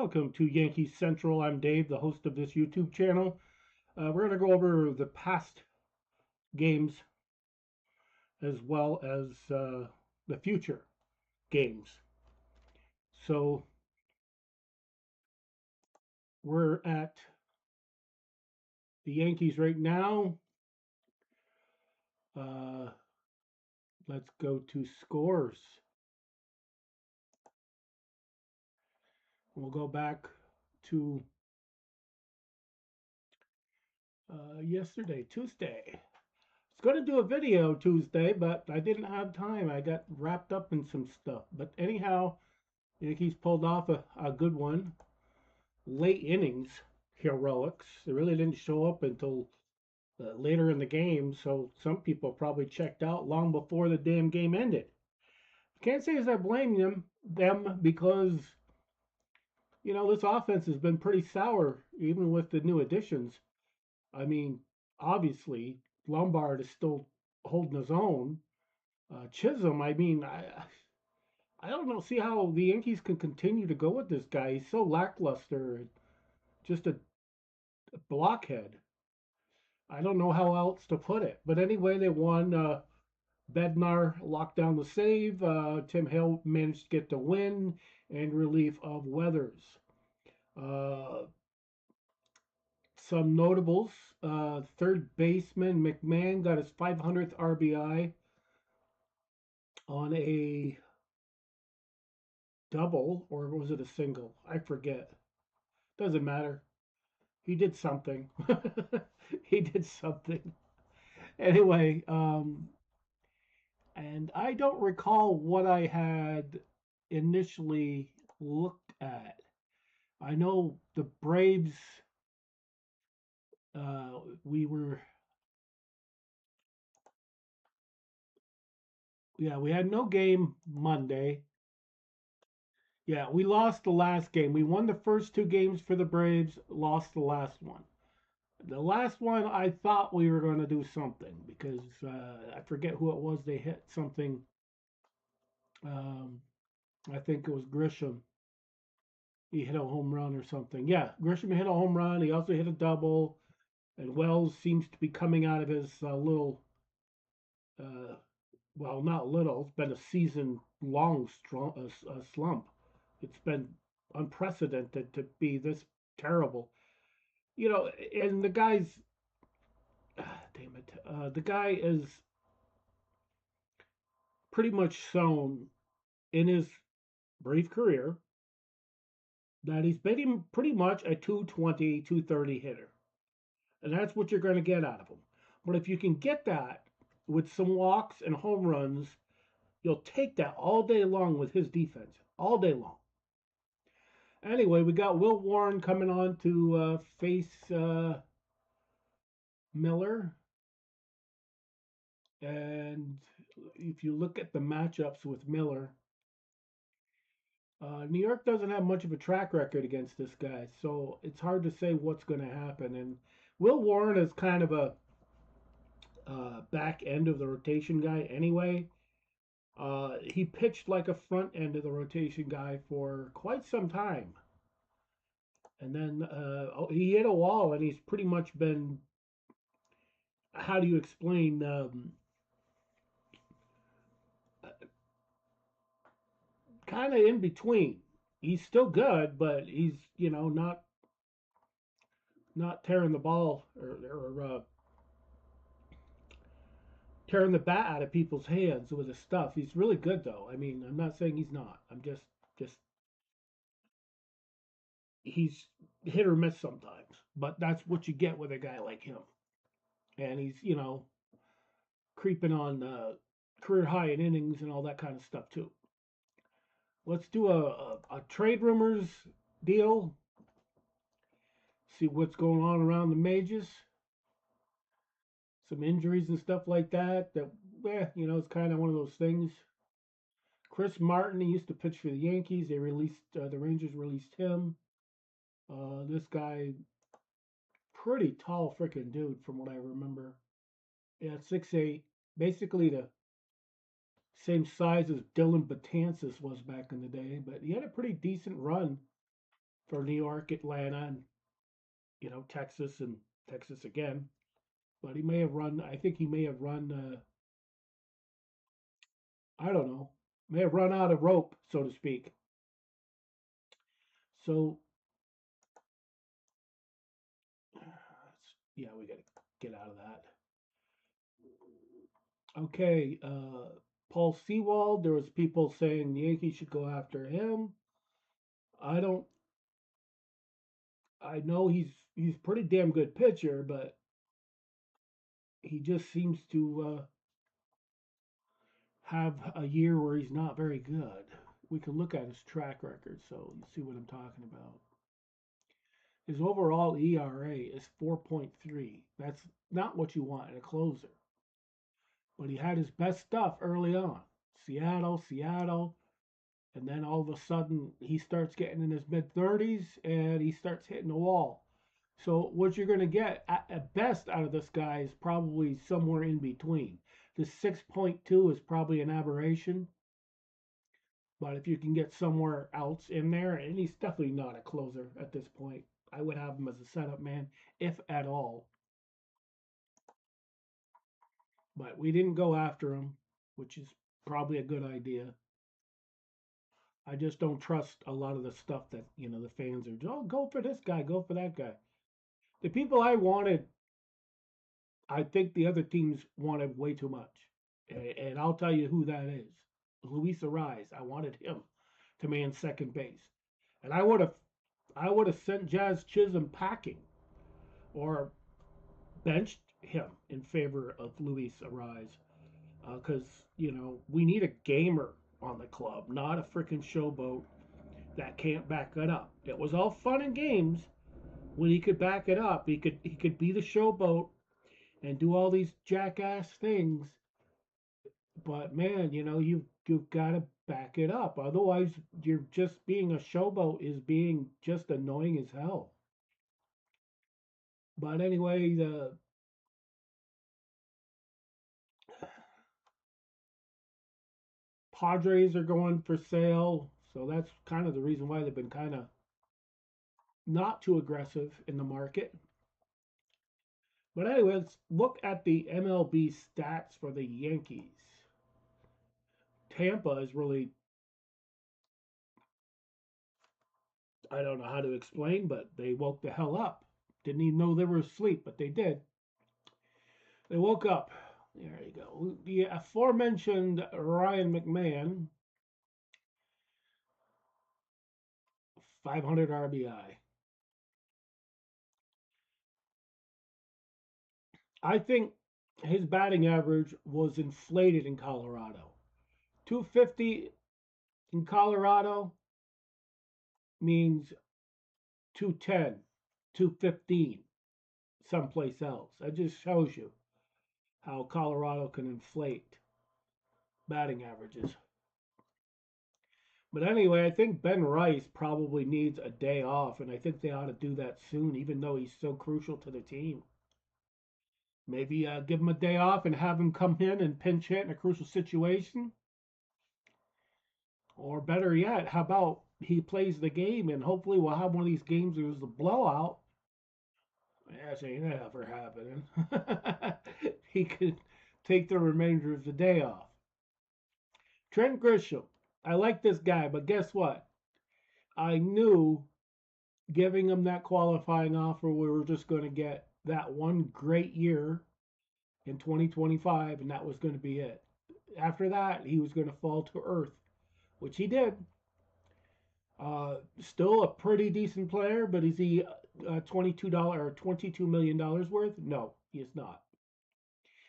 Welcome to Yankees Central. I'm Dave, the host of this YouTube channel. We're going to go over the past games as well as the future games. So we're at the Yankees right now. Uh, let's go to scores. We'll go back to yesterday, Tuesday. I was going to do a video Tuesday, but I didn't have time. I got wrapped up in some stuff. But anyhow, Yankees pulled off a good one. Late innings heroics. They really didn't show up until later in the game, so some people probably checked out long before the damn game ended. Can't say as I blame them because this offense has been pretty sour even with the new additions. I mean, obviously Lombard is still holding his own. Chisholm, I don't know. See how the Yankees can continue to go with this guy. He's so lackluster, just a blockhead. I don't know how else to put it. But anyway, they won. Bednar locked down the save. Tim Hale managed to get the win and relief of Weathers. Uh, some notables. Third baseman McMahon got his 500th RBI on a double, or was it a single? I forget. Doesn't matter. He did something. He did something. Anyway, and I don't recall what I had initially looked at. I know the Braves, we were, yeah, we had no game Monday. Yeah, we lost the last game. We won the first two games for the Braves, lost the last one. The last one, I thought we were going to do something because I forget who it was. They hit something. Um, I think it was Grisham. He hit a home run or something. Yeah, Grisham hit a home run. He also hit a double. And Wells seems to be coming out of his little, uh, well, not little, it's been a season long slump. It's been unprecedented to be this terrible. And the guy's, damn it, the guy is pretty much shown in his brief career that he's been pretty much a 220, 230 hitter. And that's what you're going to get out of him. But if you can get that with some walks and home runs, you'll take that all day long with his defense, all day long. Anyway, we got Will Warren coming on to face Miller. And if you look at the matchups with Miller, New York doesn't have much of a track record against this guy, so it's hard to say what's going to happen. And Will Warren is kind of a back end of the rotation guy anyway. He pitched like a front end of the rotation guy for quite some time. And then he hit a wall, and he's pretty much been, how do you explain, kind of in between. He's still good, but he's, not tearing the ball or tearing the bat out of people's hands with his stuff. He's really good, though. I mean, I'm not saying he's not. I'm just he's hit or miss sometimes, but that's what you get with a guy like him. And he's, creeping on career high in innings and all that kind of stuff too. Let's do a trade rumors deal. See what's going on around the majors. Some injuries and stuff like that. It's kind of one of those things. Chris Martin, he used to pitch for the Yankees. The Rangers released him. This guy, pretty tall freaking dude from what I remember. Yeah, 6'8", basically the same size as Dylan Betances was back in the day, but he had a pretty decent run for New York, Atlanta, and Texas and Texas again. But he may have run. I think he may have run. I don't know. May have run out of rope, so to speak. So yeah, we got to get out of that. Okay, Paul Sewald. There was people saying the Yankees should go after him. I don't. I know he's pretty damn good pitcher, but he just seems to have a year where he's not very good. We can look at his track record, so you see what I'm talking about. His overall ERA is 4.3. That's not what you want in a closer. But he had his best stuff early on. Seattle, and then all of a sudden he starts getting in his mid 30s and he starts hitting the wall. So what you're going to get at best out of this guy is probably somewhere in between. The 6.2 is probably an aberration, but if you can get somewhere else in there, and he's definitely not a closer at this point, I would have him as a setup man, if at all. But we didn't go after him, which is probably a good idea. I just don't trust a lot of the stuff that the fans are. Oh, go for this guy, go for that guy. The people I wanted, I think the other teams wanted way too much, and I'll tell you who that is. Luis Arise. I wanted him to man second base, and I would have sent Jazz Chisholm packing, or benched him in favor of Luis Arise, because we need a gamer on the club, not a freaking showboat that can't back it up. It was all fun and games when he could back it up. He could be the showboat and do all these jackass things. But man, you've got to back it up. Otherwise, you're just being a showboat is being just annoying as hell. But anyway, the Padres are going for sale, so that's kind of the reason why they've been kind of not too aggressive in the market. But anyway, let's look at the MLB stats for the Yankees. Tampa is really, I don't know how to explain, but they woke the hell up. Didn't even know they were asleep, but they did. They woke up. There you go. The aforementioned Ryan McMahon, 500 RBI. I think his batting average was inflated in Colorado. 250 in Colorado means 210, 215 someplace else. That just shows you how Colorado can inflate batting averages. But anyway, I think Ben Rice probably needs a day off, and I think they ought to do that soon, even though he's so crucial to the team. Maybe give him a day off and have him come in and pinch hit in a crucial situation. Or better yet, how about he plays the game and hopefully we'll have one of these games where there's a blowout. That ain't ever happening. He could take the remainder of the day off. Trent Grisham. I like this guy, but guess what? I knew giving him that qualifying offer, we were just going to get that one great year in 2025, and that was going to be it. After that, he was going to fall to earth, which he did. Still a pretty decent player, but is he $22 or $22 million worth? No, he is not.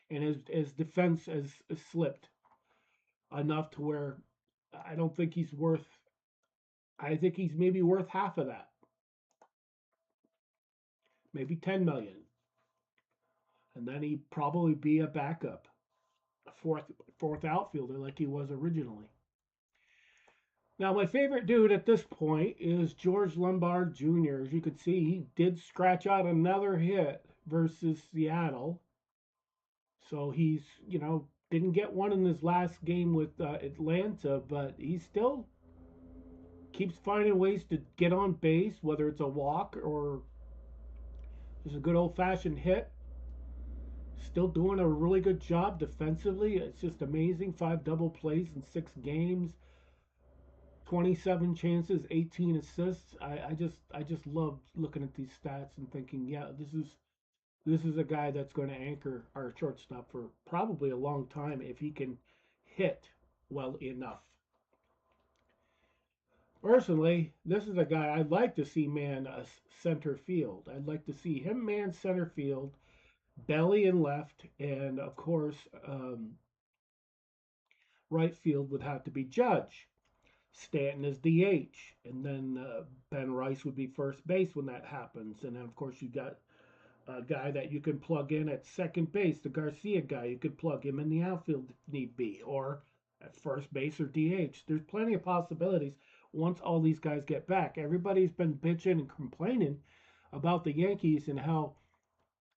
And his defense has slipped enough to where I don't think he's worth. I think he's maybe worth half of that, maybe 10 million, and then he'd probably be a backup, a fourth outfielder like he was originally. Now, my favorite dude at this point is George Lombard Jr. As you can see, he did scratch out another hit versus Seattle. So he's, didn't get one in his last game with Atlanta, but he's still keeps finding ways to get on base, whether it's a walk or just a good old fashioned hit. Still doing a really good job defensively. It's just amazing. 5 double plays in 6 games, 27 chances, 18 assists. I just love looking at these stats and thinking, yeah, this is a guy that's going to anchor our shortstop for probably a long time if he can hit well enough. Personally, this is a guy I'd like to see man center field. I'd like to see him man center field, belly and left, and of course, right field would have to be Judge. Stanton is DH, and then Ben Rice would be first base when that happens. And then, of course, you got a guy that you can plug in at second base, the Garcia guy. You could plug him in the outfield if need be, or at first base or DH. There's plenty of possibilities once all these guys get back. Everybody's been bitching and complaining about the Yankees and how,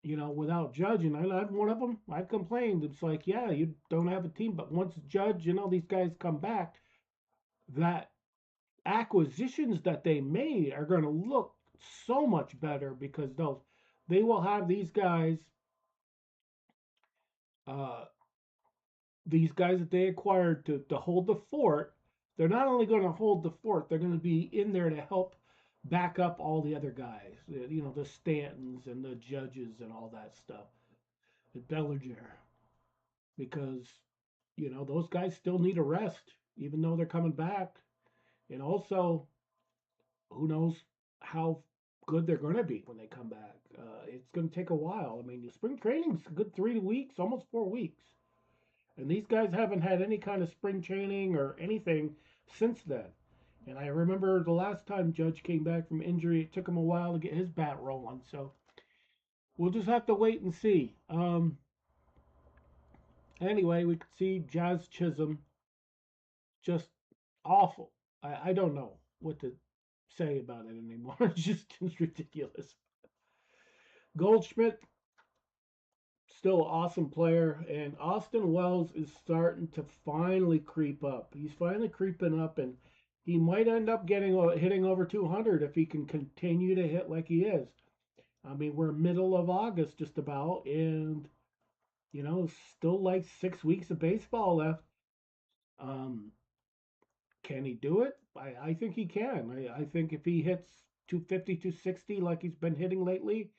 without Judge, and I'm one of them, I complained. It's like, yeah, you don't have a team, but once Judge and all these guys come back, that acquisitions that they made are going to look so much better because they will have uh, these guys that they acquired to hold the fort. They're not only going to hold the fort, they're going to be in there to help back up all the other guys. The Stantons and the Judges and all that stuff. The Bellinger, because those guys still need a rest, even though they're coming back. And also, who knows how good they're going to be when they come back. It's going to take a while. I mean, spring training's a good 3 weeks, almost 4 weeks. And these guys haven't had any kind of spring training or anything since then. And I remember the last time Judge came back from injury, it took him a while to get his bat rolling. So we'll just have to wait and see. Anyway, we could see Jazz Chisholm just awful. I don't know what to say about it anymore. It's ridiculous. Goldschmidt, still an awesome player, and Austin Wells is starting to finally creep up. He's finally creeping up, and he might end up hitting over 200 if he can continue to hit like he is. I mean, we're middle of August just about, and still like 6 weeks of baseball left. Um, can he do it? I think he can. I think if he hits 250, 260 like he's been hitting lately,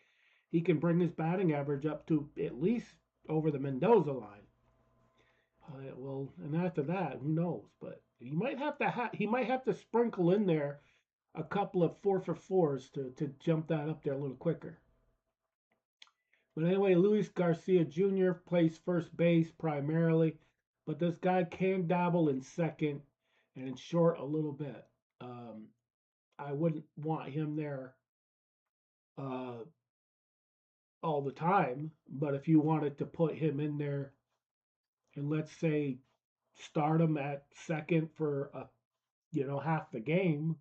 he can bring his batting average up to at least over the Mendoza line. Well, and after that, who knows? But he might have to sprinkle in there a couple of 4 for 4s to jump that up there a little quicker. But anyway, Luis Garcia Jr. plays first base primarily, but this guy can dabble in second and in short a little bit. Um, I wouldn't want him there uh, all the time, but if you wanted to put him in there and let's say start him at second for half the game,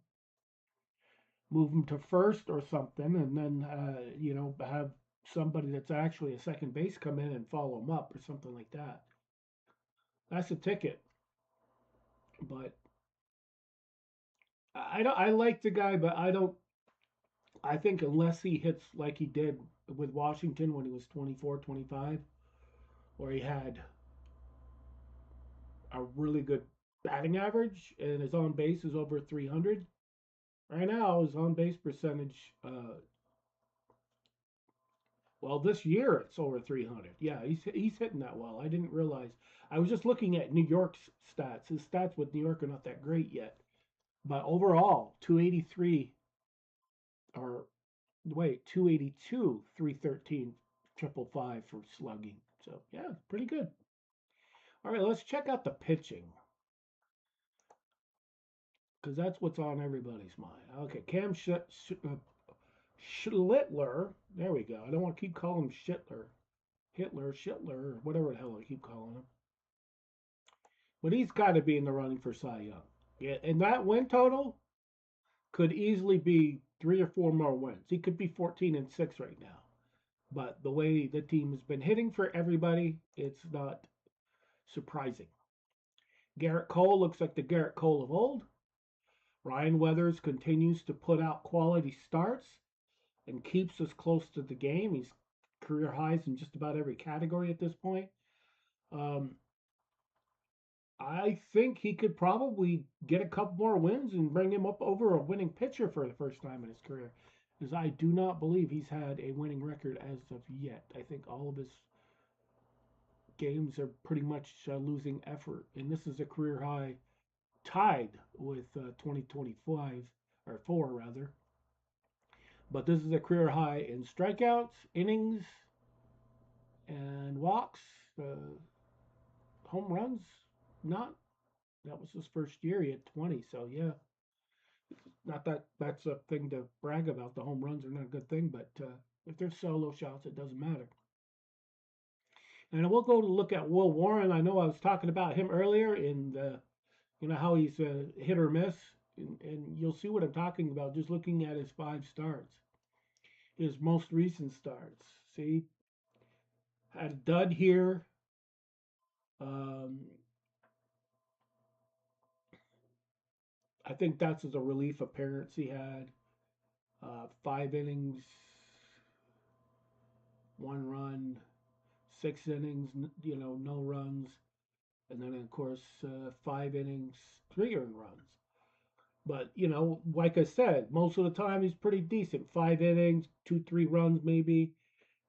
move him to first or something, and then have somebody that's actually a second base come in and follow him up or something like that. That's a ticket. But I don't. I like the guy, but I don't. I think unless he hits like he did with Washington when he was 24, 25, where he had a really good batting average and his on base is over 300. Right now, his on base percentage, well, this year it's over 300. Yeah, he's hitting that well. I didn't realize. I was just looking at New York's stats. His stats with New York are not that great yet, but overall, 283 or wait, 282, 313, 555 for slugging. So yeah, pretty good. All right, let's check out the pitching because that's what's on everybody's mind. Okay, Schlittler. There we go. I don't want to keep calling him Hitler, or whatever the hell I keep calling him. But he's got to be in the running for Cy Young. Yeah, and that win total could easily be 3 or 4 more wins. He could be 14-6 right now. But the way the team has been hitting for everybody, it's not surprising. Garrett Cole looks like the Garrett Cole of old. Ryan Weathers continues to put out quality starts and keeps us close to the game. He's career highs in just about every category at this point. Um, I think he could probably get a couple more wins and bring him up over a winning pitcher for the first time in his career. Because I do not believe he's had a winning record as of yet. I think all of his games are pretty much losing effort, and this is a career high tied with 2025 or four rather. But this is a career high in strikeouts, innings, and walks, home runs. Not that was his first year. He had 20, so yeah, not that that's a thing to brag about. The home runs are not a good thing, but if there's solo shots, it doesn't matter. And we'll go to look at Will Warren. I know I was talking about him earlier in the, how he's hit or miss, and you'll see what I'm talking about just looking at his five starts, his most recent starts. See, had a dud here. Um, I think that's as a relief appearance he had. 5 innings, 1 run, 6 innings, no runs, and then of course 5 innings, 3 earned runs. But like I said, most of the time he's pretty decent. 5 innings, 2, 3 runs maybe.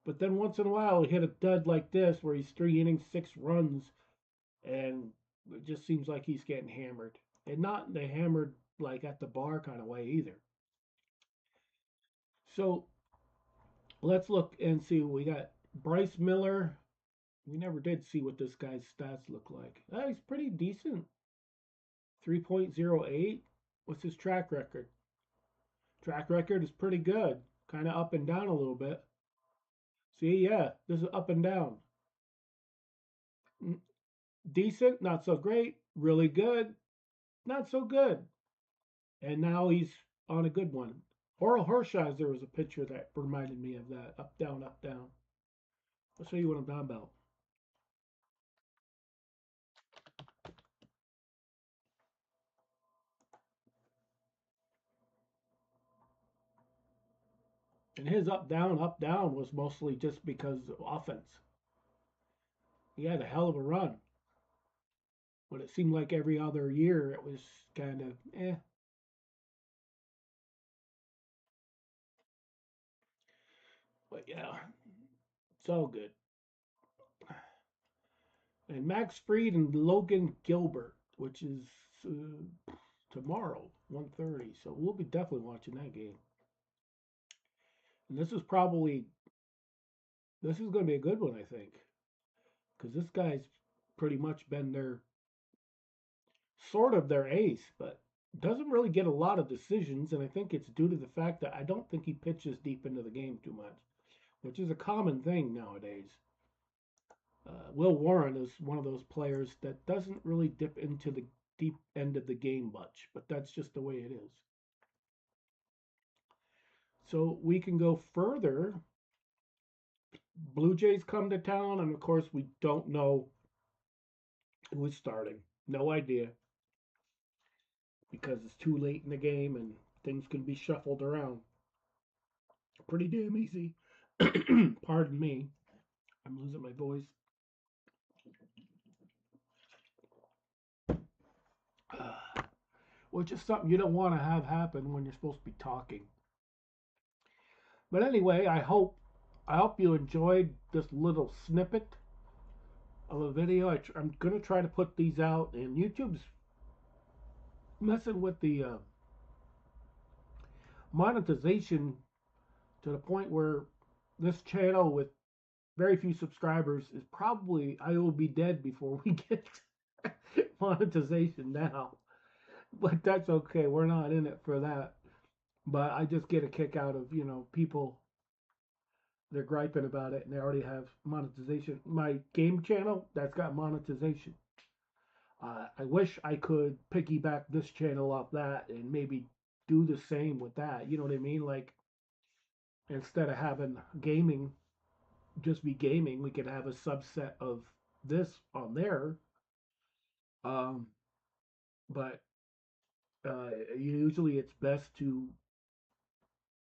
But then once in a while he hit a dud like this where he's 3 innings, 6 runs, and it just seems like he's getting hammered. And not the hammered like at the bar kind of way either. So let's look and see what we got. Bryce Miller. We never did see what this guy's stats look like. He's pretty decent. 3.08. What's his track record? Track record is pretty good. Kind of up and down a little bit. See, yeah, this is up and down. Decent, not so great. Really good, not so good. And now he's on a good one. Oral Hershiser was a pitcher that reminded me of that. Up, down, up, down. I'll show you what I'm talking about. And his up, down was mostly just because of offense. He had a hell of a run. But it seemed like every other year it was kind of eh. But yeah, it's all good. And Max Fried and Logan Gilbert, which is tomorrow, 1:30. So we'll be definitely watching that game. And this is going to be a good one, I think, because this guy's pretty much been their sort of their ace, but doesn't really get a lot of decisions. And I think it's due to the fact that I don't think he pitches deep into the game too much, which is a common thing nowadays. Will Warren is one of those players that doesn't really dip into the deep end of the game much, but that's just the way it is. So we can go further. Blue Jays come to town, and of course, we don't know who is starting. No idea because it's too late in the game and things can be shuffled around. Pretty damn easy. Pardon me. I'm losing my voice. Which is something you don't want to have happen when you're supposed to be talking. But anyway, I hope you enjoyed this little snippet of a video. I'm gonna try to put these out, and YouTube's messing with the monetization to the point where this channel with very few subscribers is probably I will be dead before we get monetization now. But that's okay. We're not in it for that. But I just get a kick out of people they're griping about it and they already have monetization. My game channel that's got monetization. I wish I could piggyback this channel off that and maybe do the same with that. You know what I mean? Like instead of having gaming just be gaming, we could have a subset of this on there. Um, but Usually it's best to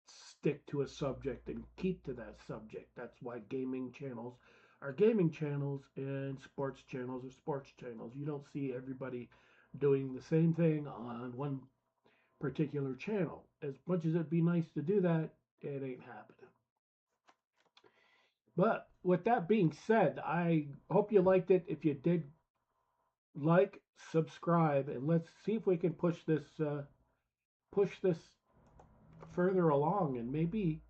stick to a subject and keep to that subject. That's why gaming channels are gaming channels and sports channels are sports channels. You don't see everybody doing the same thing on one particular channel. As much as it'd be nice to do that, it ain't happening. But with that being said, I hope you liked it. If you did, like, subscribe, and let's see if we can push this further along, and maybe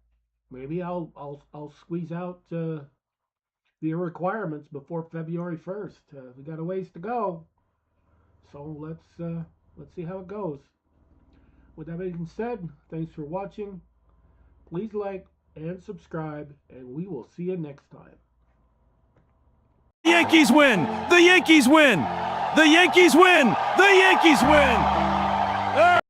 I'll squeeze out the requirements before February 1st. We got a ways to go, so let's see how it goes. With that being said, thanks for watching. Please like and subscribe, and we will see you next time. The Yankees win! The Yankees win! The Yankees win! The Yankees win!